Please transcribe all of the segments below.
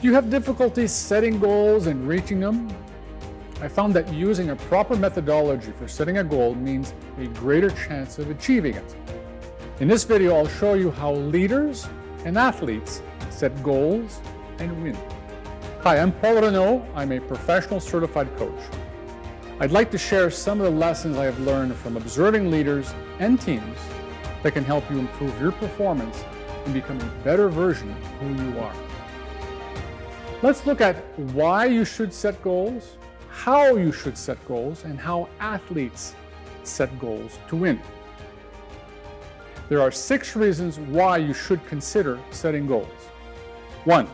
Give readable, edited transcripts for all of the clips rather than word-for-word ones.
Do you have difficulty setting goals and reaching them? I found that using a proper methodology for setting a goal means a greater chance of achieving it. In this video, I'll show you how leaders and athletes set goals and win. Hi, I'm Renaud. I'm a professional certified coach. I'd like to share some of the lessons I have learned from observing leaders and teams that can help you improve your performance and become a better version of who you are. Let's look at why you should set goals, how you should set goals, and how athletes set goals to win. There are 6 reasons why you should consider setting goals. 1.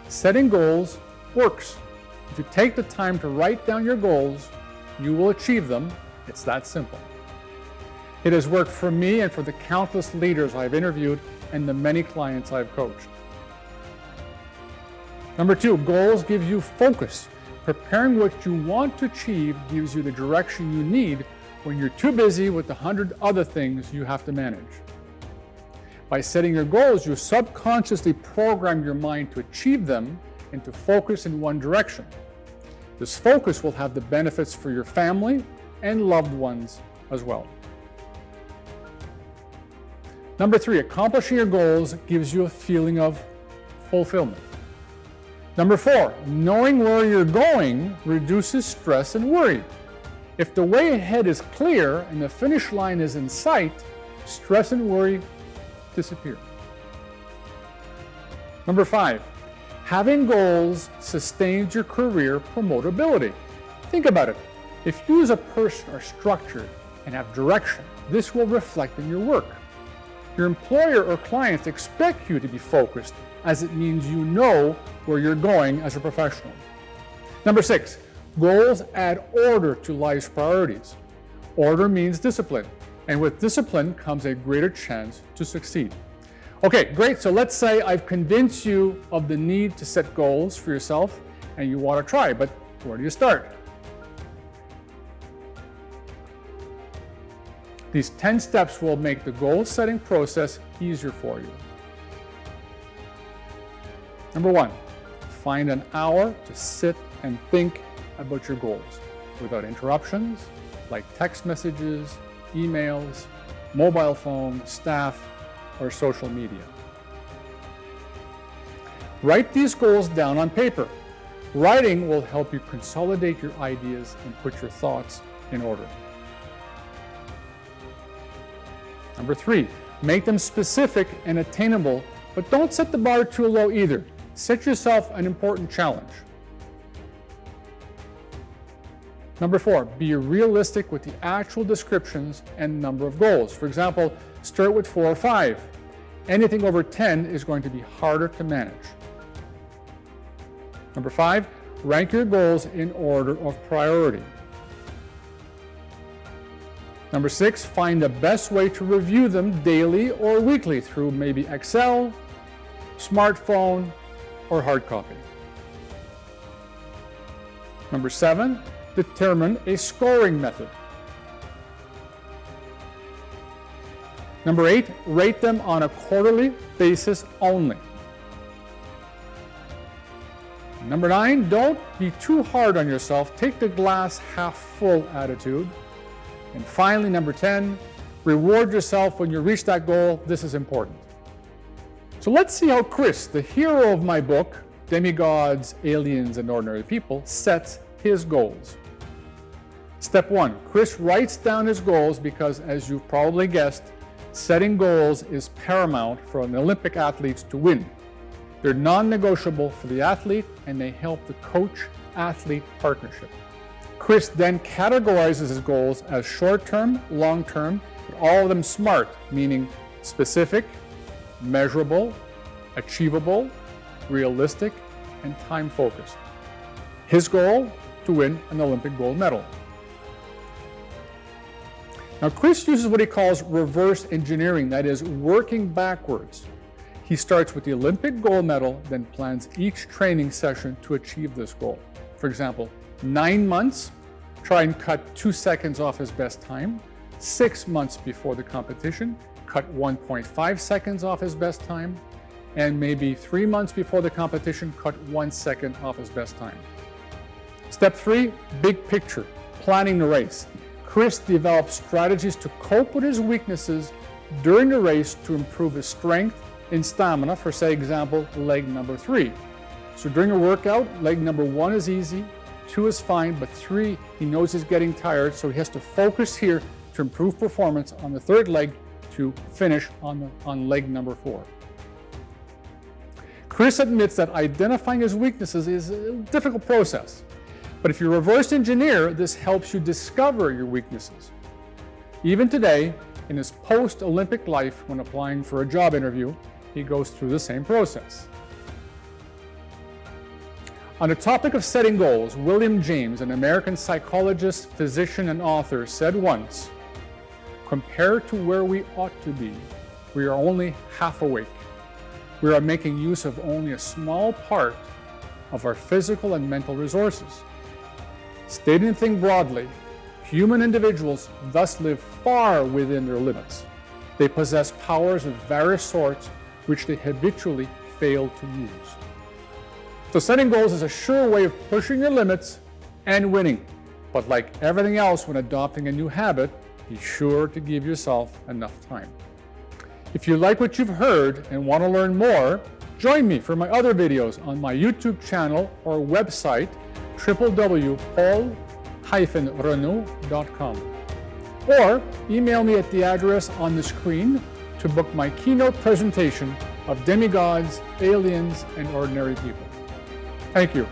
Setting goals works. If you take the time to write down your goals, you will achieve them. It's that simple. It has worked for me and for the countless leaders I've interviewed and the many clients I've coached. Number 2, goals give you focus. Preparing what you want to achieve gives you the direction you need when you're too busy with 100 other things you have to manage. By setting your goals, you subconsciously program your mind to achieve them and to focus in one direction. This focus will have the benefits for your family and loved ones as well. Number 3, accomplishing your goals gives you a feeling of fulfillment. Number 4, knowing where you're going reduces stress and worry. If the way ahead is clear and the finish line is in sight, stress and worry disappear. Number 5, having goals sustains your career promotability. Think about it. If you as a person are structured and have direction, this will reflect in your work. Your employer or clients expect you to be focused, as it means you know where you're going as a professional. Number 6, goals add order to life's priorities. Order means discipline, and with discipline comes a greater chance to succeed. Okay, great. So let's say I've convinced you of the need to set goals for yourself and you want to try, but where do you start? These 10 steps will make the goal setting process easier for you. Number 1, find an hour to sit and think about your goals without interruptions like text messages, emails, mobile phone, staff, or social media. Write these goals down on paper. Writing will help you consolidate your ideas and put your thoughts in order. Number 3, make them specific and attainable, but don't set the bar too low either. Set yourself an important challenge. Number 4, be realistic with the actual descriptions and number of goals. For example, start with 4 or 5. Anything over 10 is going to be harder to manage. Number 5, rank your goals in order of priority. Number 6, find the best way to review them daily or weekly through maybe Excel, smartphone, or hard copy. Number 7, determine a scoring method. Number 8, rate them on a quarterly basis only. Number 9, don't be too hard on yourself. Take the glass half full attitude. And finally, number 10, reward yourself when you reach that goal. This is important. So let's see how Chris, the hero of my book, Demigods, Aliens, and Ordinary People, sets his goals. Step 1, Chris writes down his goals because, as you've probably guessed, setting goals is paramount for an Olympic athlete to win. They're non-negotiable for the athlete and they help the coach-athlete partnership. Chris then categorizes his goals as short-term, long-term, but all of them SMART, meaning specific, measurable, achievable, realistic, and time-focused. His goal, to win an Olympic gold medal. Now, Chris uses what he calls reverse engineering, that is, working backwards. He starts with the Olympic gold medal, then plans each training session to achieve this goal. For example, 9 months, try and cut 2 seconds off his best time. 6 months before the competition, cut 1.5 seconds off his best time. and maybe 3 months before the competition, cut 1 second off his best time. Step 3, big picture, planning the race. Chris developed strategies to cope with his weaknesses during the race to improve his strength and stamina for, say, example, leg number 3. So during a workout, leg number 1 is easy, 2 is fine, but 3, he knows he's getting tired, so he has to focus here to improve performance on the 3rd leg to finish on leg number 4. Chris admits that identifying his weaknesses is a difficult process, but if you reverse engineer, this helps you discover your weaknesses. Even today, in his post-Olympic life, when applying for a job interview, he goes through the same process. On the topic of setting goals, William James, an American psychologist, physician, and author, said once, "Compared to where we ought to be, we are only half awake. We are making use of only a small part of our physical and mental resources." Stating the thing broadly, human individuals thus live far within their limits. They possess powers of various sorts which they habitually fail to use. So setting goals is a sure way of pushing your limits and winning. But like everything else when adopting a new habit, be sure to give yourself enough time. If you like what you've heard and want to learn more, join me for my other videos on my YouTube channel or website, www.paul-renaud.com. Or email me at the address on the screen to book my keynote presentation of demigods, aliens, and ordinary people. Thank you.